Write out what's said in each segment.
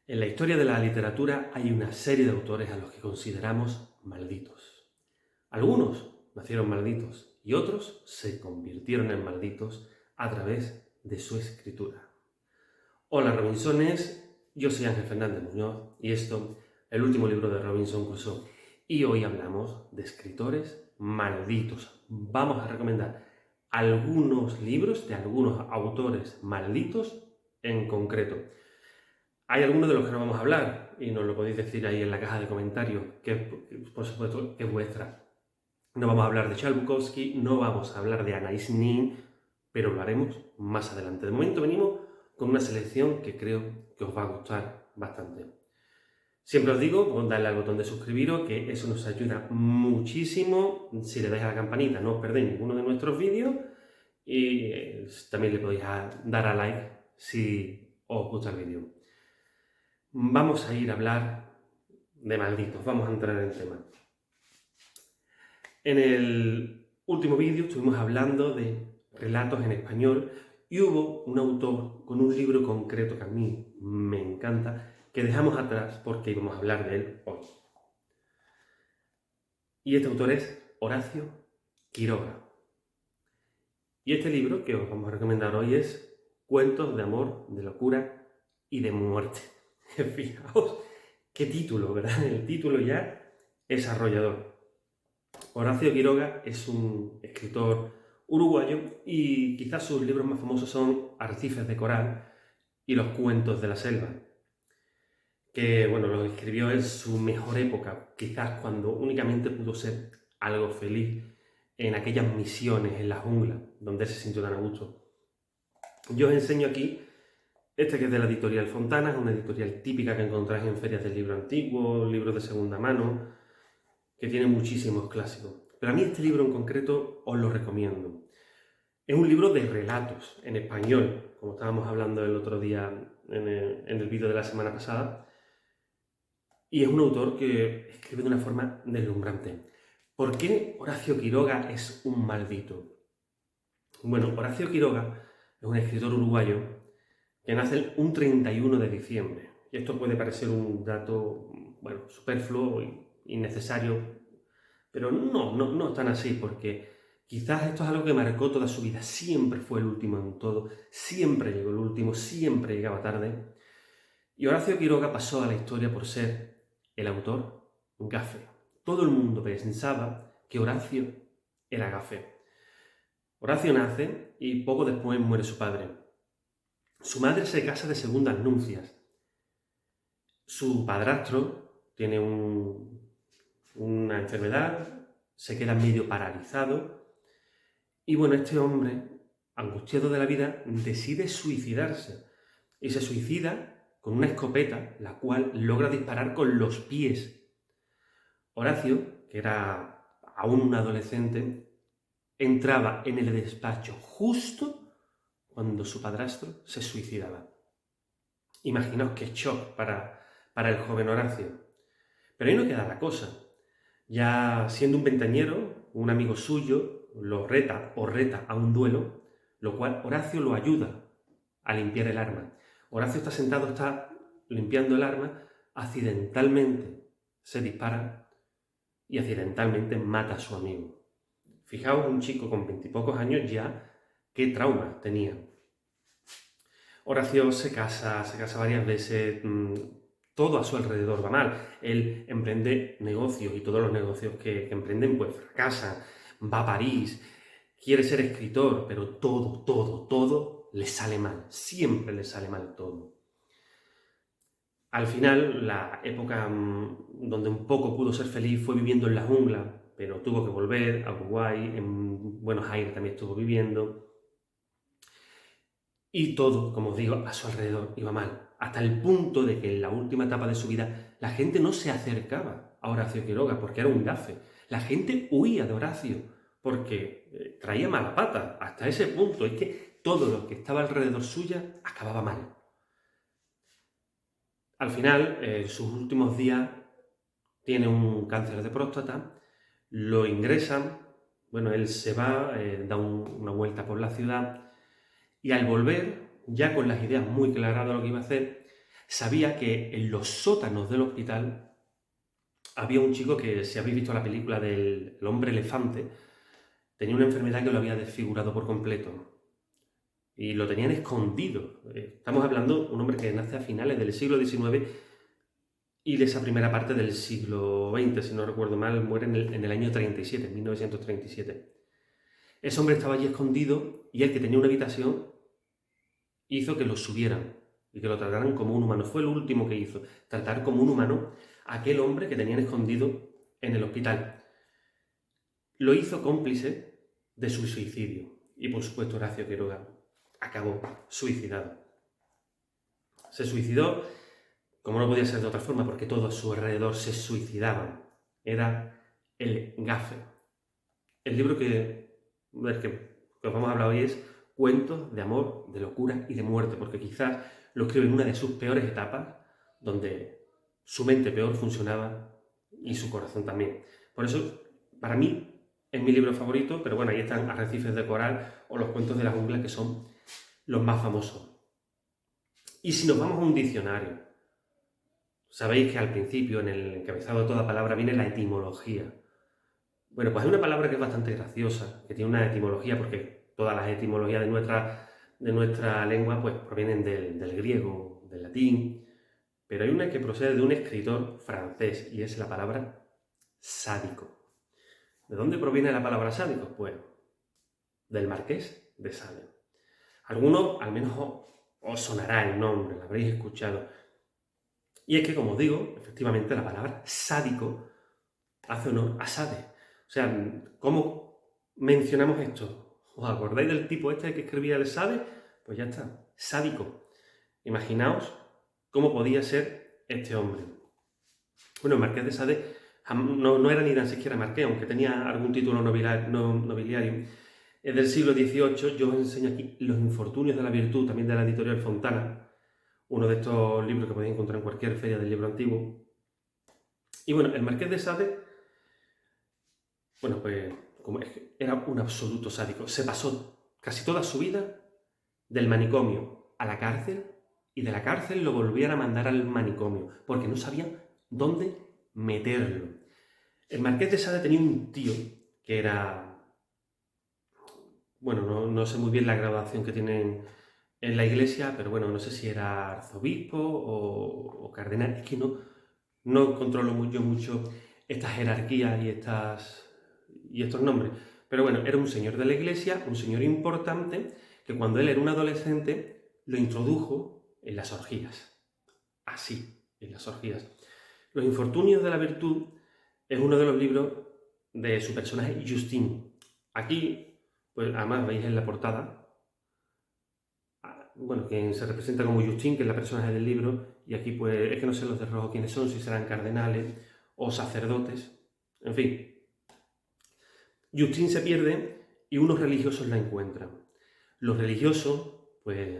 En la historia de la literatura hay una serie de autores a los que consideramos malditos. Algunos nacieron malditos y otros se convirtieron en malditos a través de su escritura. Hola Robinsones, yo soy Ángel Fernández Muñoz y esto es el último libro de Robinson Crusoe. Y hoy hablamos de escritores malditos. Vamos a recomendar algunos libros de algunos autores malditos en concreto. Hay algunos de los que no vamos a hablar y nos lo podéis decir ahí en la caja de comentarios, que por supuesto es vuestra. No vamos a hablar de Charles Bukowski, no vamos a hablar de Anais Nin, pero lo haremos más adelante. De momento venimos con una selección que creo que os va a gustar bastante. Siempre os digo, darle al botón de suscribiros, que eso nos ayuda muchísimo. Si le dais a la campanita no os perdéis ninguno de nuestros vídeos y también le podéis dar a like si os gusta el vídeo. Vamos a ir a hablar de malditos, vamos a entrar en el tema. En el último vídeo estuvimos hablando de relatos en español y hubo un autor con un libro concreto que a mí me encanta, que dejamos atrás porque íbamos a hablar de él hoy. Y este autor es Horacio Quiroga. Y este libro que os vamos a recomendar hoy es Cuentos de amor, de locura y de muerte. Fijaos qué título, ¿verdad? El título ya es arrollador. Horacio Quiroga es un escritor uruguayo y quizás sus libros más famosos son Arrecifes de coral y Los cuentos de la selva, que bueno, los escribió en su mejor época, quizás cuando únicamente pudo ser algo feliz en aquellas misiones en la jungla, donde se sintió tan a gusto. Yo os enseño aquí este que es de la editorial Fontana, es una editorial típica que encontráis en ferias del libro antiguo, libros de segunda mano, que tiene muchísimos clásicos. Pero a mí este libro en concreto os lo recomiendo. Es un libro de relatos en español, como estábamos hablando el otro día en el vídeo de la semana pasada, y es un autor que escribe de una forma deslumbrante. ¿Por qué Horacio Quiroga es un maldito? Bueno, Horacio Quiroga es un escritor uruguayo que nace un 31 de diciembre. Y esto puede parecer un dato, bueno, superfluo y innecesario, pero no es tan así, porque quizás esto es algo que marcó toda su vida. Siempre fue el último en todo, siempre llegó el último, siempre llegaba tarde. Y Horacio Quiroga pasó a la historia por ser el autor gafe. Todo el mundo pensaba que Horacio era gafe. Horacio nace y poco después muere su padre. Su madre se casa de segundas nupcias. Su padrastro tiene una enfermedad, se queda medio paralizado y bueno, este hombre, angustiado de la vida, decide suicidarse y se suicida con una escopeta, la cual logra disparar con los pies. Horacio, que era aún un adolescente, entraba en el despacho justo cuando su padrastro se suicidaba. Imaginaos qué shock para el joven Horacio. Pero ahí no queda la cosa. Ya siendo un ventañero, un amigo suyo lo reta a un duelo, lo cual Horacio lo ayuda a limpiar el arma. Horacio está sentado, está limpiando el arma, accidentalmente se dispara y accidentalmente mata a su amigo. Fijaos, un chico con 20 y pocos años ya, qué trauma tenía. Horacio se casa varias veces, todo a su alrededor va mal. Él emprende negocios y todos los negocios que emprenden pues fracasan. Va a París, quiere ser escritor, pero todo le sale mal. Siempre le sale mal todo. Al final, la época donde un poco pudo ser feliz fue viviendo en la jungla, pero tuvo que volver a Uruguay, en Buenos Aires también estuvo viviendo. Y todo, como os digo, a su alrededor iba mal, hasta el punto de que en la última etapa de su vida la gente no se acercaba a Horacio Quiroga porque era un gafe. La gente huía de Horacio porque traía mala pata, hasta ese punto. Es que todo lo que estaba alrededor suya acababa mal. Al final, en sus últimos días, tiene un cáncer de próstata, lo ingresan, bueno, él se va, da una vuelta por la ciudad, y al volver, ya con las ideas muy claras de lo que iba a hacer, sabía que en los sótanos del hospital había un chico que, si habéis visto la película del El hombre elefante, tenía una enfermedad que lo había desfigurado por completo. Y lo tenían escondido. Estamos hablando de un hombre que nace a finales del siglo XIX y de esa primera parte del siglo XX, si no recuerdo mal, muere en el año 37, en 1937. Ese hombre estaba allí escondido y el que tenía una habitación hizo que lo subieran y que lo trataran como un humano. Fue lo último que hizo, tratar como un humano a aquel hombre que tenían escondido en el hospital. Lo hizo cómplice de su suicidio. Y por supuesto Horacio Quiroga acabó suicidado. Se suicidó, como no podía ser de otra forma, porque todos a su alrededor se suicidaban. Era el gafe. El libro que os vamos a hablar hoy es Cuentos de amor, de locura y de muerte, porque quizás lo escribe en una de sus peores etapas, donde su mente peor funcionaba y su corazón también. Por eso, para mí, es mi libro favorito, pero bueno, ahí están Arrecifes de Coral o Los Cuentos de la Jungla, que son los más famosos. Y si nos vamos a un diccionario, sabéis que al principio, en el encabezado de toda palabra, viene la etimología. Bueno, pues hay una palabra que es bastante graciosa, que tiene una etimología, porque todas las etimologías de nuestra lengua pues, provienen del griego, del latín, pero hay una que procede de un escritor francés, y es la palabra sádico. ¿De dónde proviene la palabra sádico? Pues del Marqués de Sade. Algunos, al menos, os sonará el nombre, lo habréis escuchado. Y es que, como os digo, efectivamente la palabra sádico hace honor a Sade. O sea, ¿cómo mencionamos esto? ¿Os acordáis del tipo este que escribía el Sade? Pues ya está, sádico. Imaginaos cómo podía ser este hombre. Bueno, el Marqués de Sade no era ni tan siquiera marqués, aunque tenía algún título nobiliario. Es del siglo XVIII. Yo os enseño aquí Los infortunios de la virtud, también de la editorial Fontana, uno de estos libros que podéis encontrar en cualquier feria del libro antiguo. Y bueno, el Marqués de Sade, bueno, pues como era un absoluto sádico. Se pasó casi toda su vida del manicomio a la cárcel, y de la cárcel lo volvían a mandar al manicomio, porque no sabían dónde meterlo. El Marqués de Sade tenía un tío que era... Bueno, no sé muy bien la graduación que tienen en la iglesia, pero bueno, no sé si era arzobispo o cardenal. Es que no controlo mucho estas jerarquías y estos nombres. Pero bueno, era un señor de la iglesia, un señor importante, que cuando él era un adolescente lo introdujo en las orgías. Así, en las orgías. Los infortunios de la virtud es uno de los libros de su personaje Justin. Aquí, pues además veis en la portada, bueno, quien se representa como Justin, que es la personaje del libro, y aquí pues es que no sé los de rojo quiénes son, si serán cardenales o sacerdotes, en fin. Justin se pierde y unos religiosos la encuentran. Los religiosos, pues,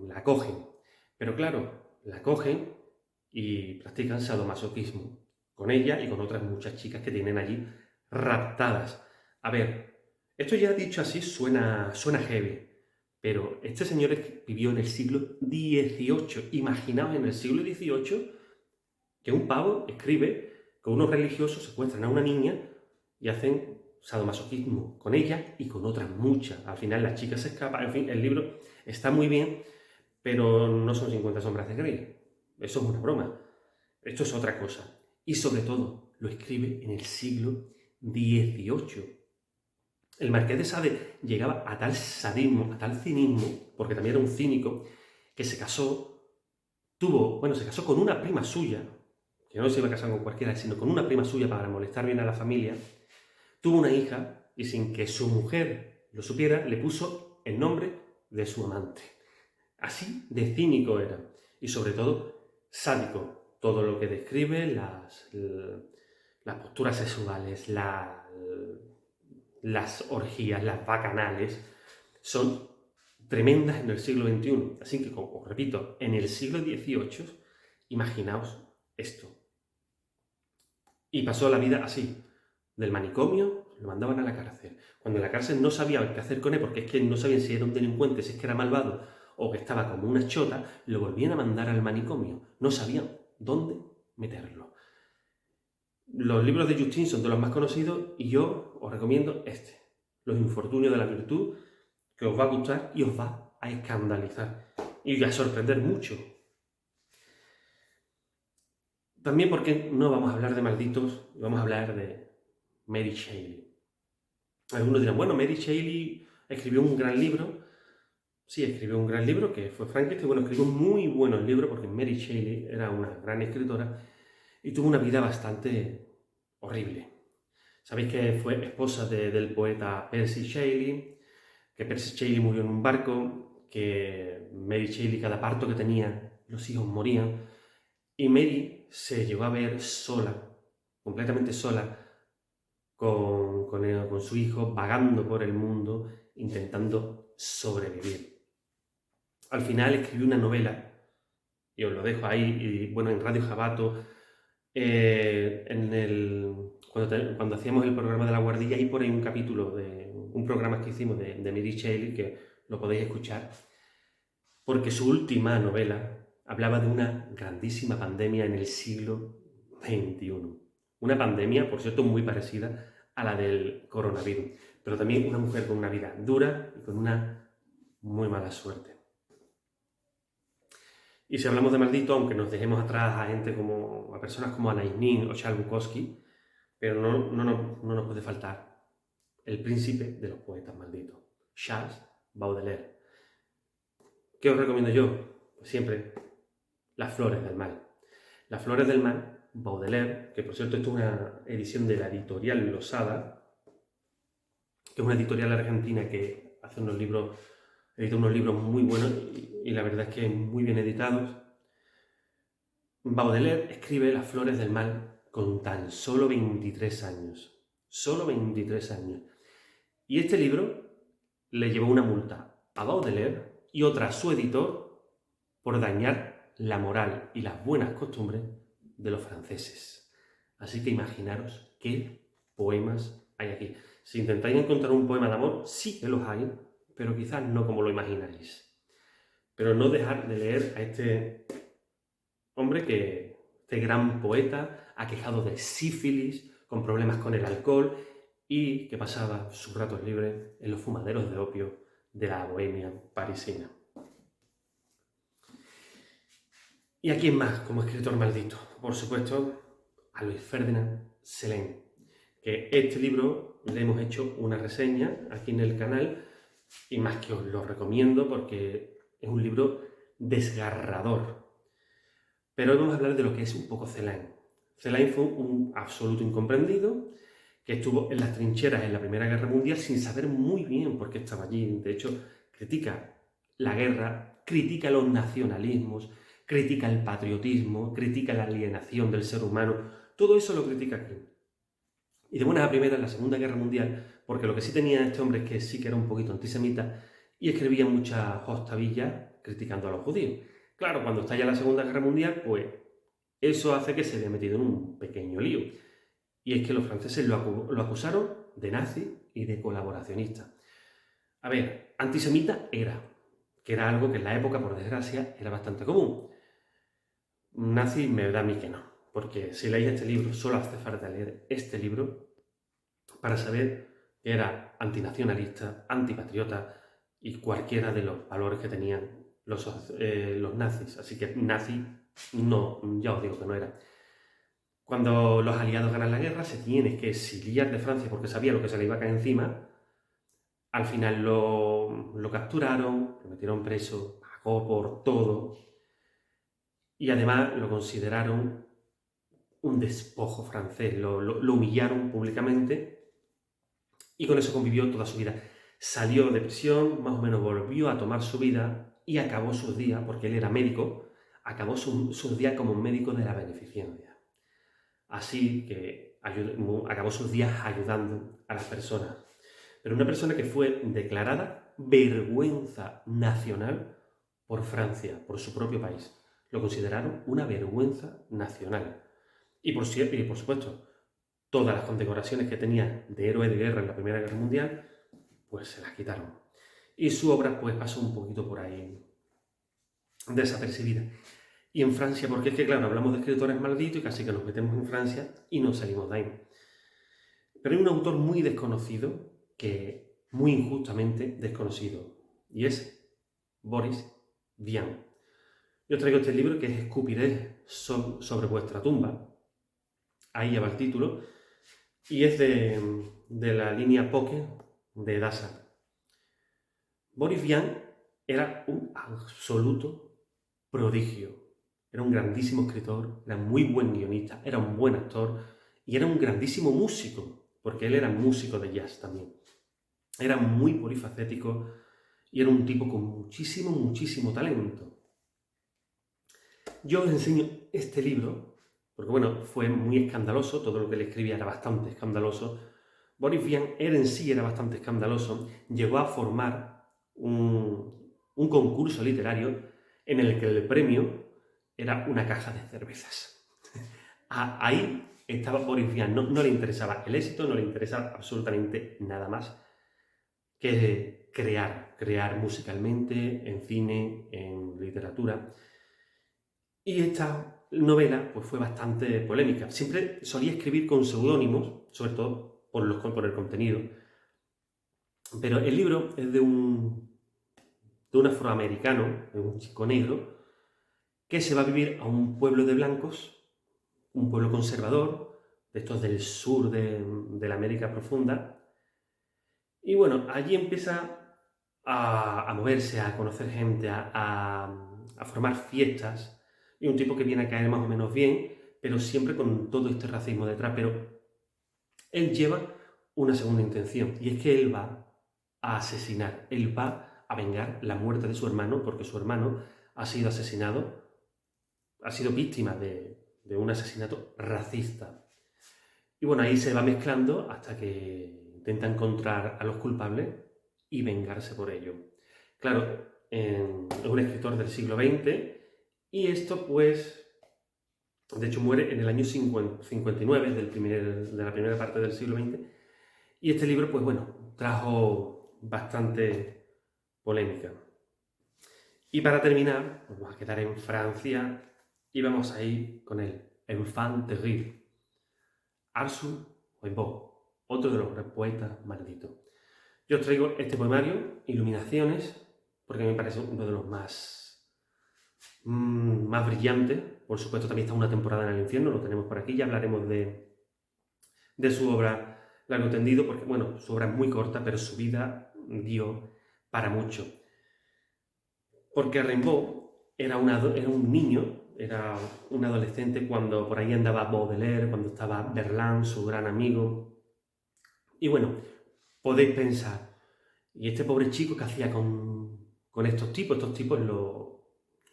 la acogen. Pero claro, la acogen y practican sadomasoquismo con ella y con otras muchas chicas que tienen allí raptadas. A ver, esto ya dicho así suena heavy, pero este señor vivió en el siglo XVIII. Imaginaos en el siglo XVIII que un pavo escribe que unos religiosos secuestran a una niña y hacen sadomasoquismo con ella y con otras muchas. Al final la chica se escapa. En fin, el libro está muy bien, pero no son 50 sombras de Grey. Eso es una broma. Esto es otra cosa. Y sobre todo, lo escribe en el siglo XVIII. El Marqués de Sade llegaba a tal sadismo, a tal cinismo, porque también era un cínico, que se casó con una prima suya, que no se iba a casar con cualquiera, sino con una prima suya para molestar bien a la familia. Tuvo una hija y sin que su mujer lo supiera, le puso el nombre de su amante. Así de cínico era. Y sobre todo, sádico. Todo lo que describe, las posturas sexuales, las orgías, las bacanales, son tremendas en el siglo XXI. Así que, como os repito, en el siglo XVIII, imaginaos esto. Y pasó la vida así. Del manicomio lo mandaban a la cárcel. Cuando en la cárcel no sabían qué hacer con él, porque es que no sabían si era un delincuente, si es que era malvado o que estaba como una chota, lo volvían a mandar al manicomio. No sabían dónde meterlo. Los libros de Justin son de los más conocidos y yo os recomiendo este, Los infortunios de la virtud, que os va a gustar y os va a escandalizar y a sorprender mucho. También porque no vamos a hablar de malditos, vamos a hablar de Mary Shelley. Algunos dirán, bueno, Mary Shelley escribió un gran libro. Sí, escribió un gran libro que fue Frankenstein. Bueno, escribió muy buenos libros porque Mary Shelley era una gran escritora y tuvo una vida bastante horrible. Sabéis que fue esposa del poeta Percy Shelley, que Percy Shelley murió en un barco, que Mary Shelley, cada parto que tenía, los hijos morían, y Mary se llegó a ver sola, completamente sola, con su hijo, vagando por el mundo, intentando sobrevivir. Al final escribió una novela, y os lo dejo ahí, y bueno, en Radio Jabato, cuando hacíamos el programa de La Guardilla, hay por ahí un capítulo de un programa que hicimos de Mary Shelley, que lo podéis escuchar, porque su última novela hablaba de una grandísima pandemia en el siglo XXI. Una pandemia, por cierto, muy parecida a la del coronavirus, pero también una mujer con una vida dura y con una muy mala suerte. Y si hablamos de maldito, aunque nos dejemos atrás a personas como Anais Nin o Charles Bukowski, pero no nos puede faltar el príncipe de los poetas malditos, Charles Baudelaire. ¿Qué os recomiendo yo? Pues siempre Las Flores del Mal. Las Flores del Mal, Baudelaire, que por cierto esto es una edición de la editorial Losada, que es una editorial argentina que hace edita unos libros muy buenos y la verdad es que muy bien editados. Baudelaire escribe Las Flores del Mal con tan solo 23 años. Solo 23 años. Y este libro le llevó una multa a Baudelaire y otra a su editor por dañar la moral y las buenas costumbres de los franceses. Así que imaginaros qué poemas hay aquí. Si intentáis encontrar un poema de amor, sí que los hay, pero quizás no como lo imagináis. Pero no dejar de leer a este hombre este gran poeta, aquejado de sífilis, con problemas con el alcohol y que pasaba sus ratos libres en los fumaderos de opio de la bohemia parisina. ¿Y a quién más como escritor maldito? Por supuesto, a Louis Ferdinand Céline, que este libro le hemos hecho una reseña aquí en el canal y más que os lo recomiendo porque es un libro desgarrador. Pero hoy vamos a hablar de lo que es un poco Céline. Céline fue un absoluto incomprendido que estuvo en las trincheras en la Primera Guerra Mundial sin saber muy bien por qué estaba allí. De hecho, critica la guerra, critica los nacionalismos, critica el patriotismo, critica la alienación del ser humano. Todo eso lo critica aquí. Y de buenas a primeras en la Segunda Guerra Mundial, porque lo que sí tenía este hombre es que sí que era un poquito antisemita y escribía muchas hostavillas criticando a los judíos. Claro, cuando estalla la Segunda Guerra Mundial, pues eso hace que se vea metido en un pequeño lío. Y es que los franceses lo acusaron de nazi y de colaboracionista. A ver, antisemita era, que era algo que en la época, por desgracia, era bastante común. Nazi me da a mí que no, porque si leéis este libro, solo hace falta leer este libro para saber que era antinacionalista, antipatriota y cualquiera de los valores que tenían los nazis. Así que nazi, no, ya os digo que no era. Cuando los aliados ganan la guerra, se tiene que exiliar de Francia porque sabía lo que se le iba a caer encima. Al final lo capturaron, lo metieron preso, pagó por todo. Y además lo consideraron un despojo francés, lo humillaron públicamente y con eso convivió toda su vida. Salió de prisión, más o menos volvió a tomar su vida y acabó sus días, porque él era médico, acabó sus días como médico de la beneficencia. Así que acabó sus días ayudando a las personas. Pero una persona que fue declarada vergüenza nacional por Francia, por su propio país. Lo consideraron una vergüenza nacional. Y por supuesto, todas las condecoraciones que tenía de héroe de guerra en la Primera Guerra Mundial, pues se las quitaron. Y su obra pues pasó un poquito por ahí desapercibida. Y en Francia, porque es que, claro, hablamos de escritores malditos y casi que nos metemos en Francia y no salimos de ahí. Pero hay un autor muy desconocido, que muy injustamente desconocido, y es Boris Vian. Yo traigo este libro que es Escupiré sobre vuestra tumba. Ahí lleva el título. Y es de la línea Pocket de Dasa. Boris Vian era un absoluto prodigio. Era un grandísimo escritor, era muy buen guionista, era un buen actor y era un grandísimo músico, porque él era músico de jazz también. Era muy polifacético y era un tipo con muchísimo talento. Yo os enseño este libro, porque bueno, fue muy escandaloso, todo lo que le escribía era bastante escandaloso. Boris Vian, él en sí era bastante escandaloso, llegó a formar un concurso literario en el que el premio era una caja de cervezas. Ahí estaba Boris Vian, no le interesaba el éxito, no le interesaba absolutamente nada más que crear musicalmente, en cine, en literatura. Y esta novela pues, fue bastante polémica. Siempre solía escribir con seudónimos, sobre todo por el contenido. Pero el libro es de un afroamericano, de un chico negro, que se va a vivir a un pueblo de blancos, un pueblo conservador, de estos del sur de la América profunda. Y bueno, allí empieza a moverse, a conocer gente, a formar fiestas. Y un tipo que viene a caer más o menos bien, pero siempre con todo este racismo detrás. Pero él lleva una segunda intención, y es que él va a asesinar, él va a vengar la muerte de su hermano, porque su hermano ha sido asesinado, ha sido víctima de un asesinato racista. Y bueno, ahí se va mezclando hasta que intenta encontrar a los culpables y vengarse por ello. Claro, es un escritor del siglo XX y esto pues, de hecho muere en el año 59 de la primera parte del siglo XX y este libro pues bueno, trajo bastante polémica. Y para terminar, nos vamos a quedar en Francia y vamos a ir con el Enfant terrible, Arthur Rimbaud, otro de los poetas malditos. Yo os traigo este poemario, Iluminaciones, porque me parece uno de los más brillantes. Por supuesto, también está Una temporada en el infierno, lo tenemos por aquí, ya hablaremos de su obra largo tendido, porque bueno, su obra es muy corta, pero su vida dio para mucho. Porque Rimbaud era un niño, era un adolescente cuando por ahí andaba Baudelaire, cuando estaba Verlaine, su gran amigo. Y bueno, podéis pensar, ¿y este pobre chico qué hacía con estos tipos? Estos tipos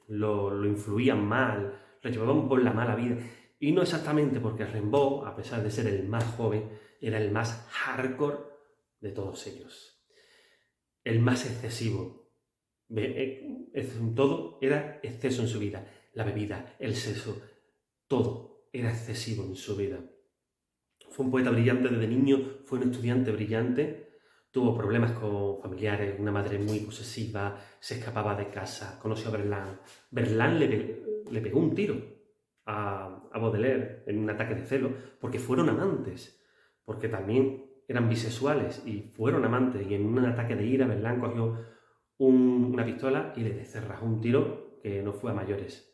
lo influían mal, lo llevaban por la mala vida. Y no exactamente porque Rimbaud, a pesar de ser el más joven, era el más hardcore de todos ellos. El más excesivo. Todo era exceso en su vida. La bebida, el sexo, todo era excesivo en su vida. Fue un poeta brillante desde niño, fue un estudiante brillante, tuvo problemas con familiares, una madre muy posesiva, se escapaba de casa, conoció a Verlaine. Verlaine le pegó un tiro a Baudelaire en un ataque de celo, porque fueron amantes, porque también eran bisexuales y fueron amantes, y en un ataque de ira Verlaine cogió una pistola y le descerrajó un tiro que no fue a mayores.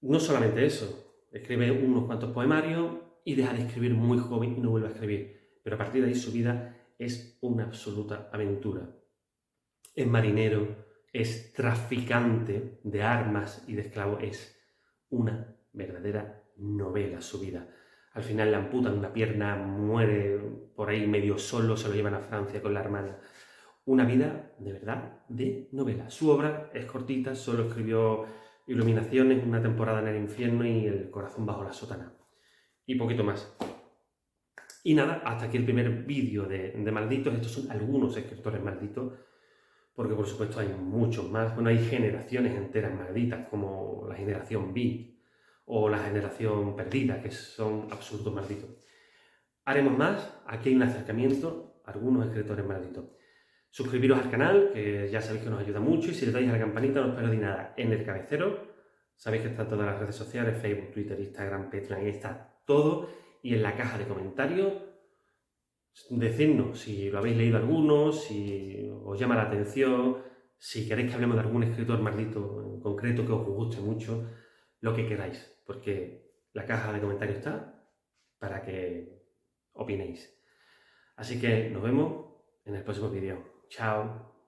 No solamente eso, escribe unos cuantos poemarios y deja de escribir muy joven y no vuelve a escribir. Pero a partir de ahí su vida es una absoluta aventura. Es marinero, es traficante de armas y de esclavos, es una verdadera novela su vida. Al final le amputan una pierna, muere por ahí medio solo, se lo llevan a Francia con la hermana. Una vida, de verdad, de novela. Su obra es cortita, solo escribió Iluminaciones, Una temporada en el infierno y El corazón bajo la sotana. Y poquito más. Y nada, hasta aquí el primer vídeo de malditos. Estos son algunos escritores malditos, porque por supuesto hay muchos más. Bueno, hay generaciones enteras malditas, como la generación Beat o la generación perdida, que son absolutos malditos. Haremos más. Aquí hay un acercamiento a algunos escritores malditos. Suscribiros al canal, que ya sabéis que nos ayuda mucho, y si le dais a la campanita no os perdéis nada. En el cabecero sabéis que están todas las redes sociales, Facebook, Twitter, Instagram, Patreon, ahí está todo. Y en la caja de comentarios, decidnos si lo habéis leído alguno, si os llama la atención, si queréis que hablemos de algún escritor maldito en concreto que os guste mucho, lo que queráis, porque la caja de comentarios está para que opinéis. Así que nos vemos en el próximo vídeo. Chao.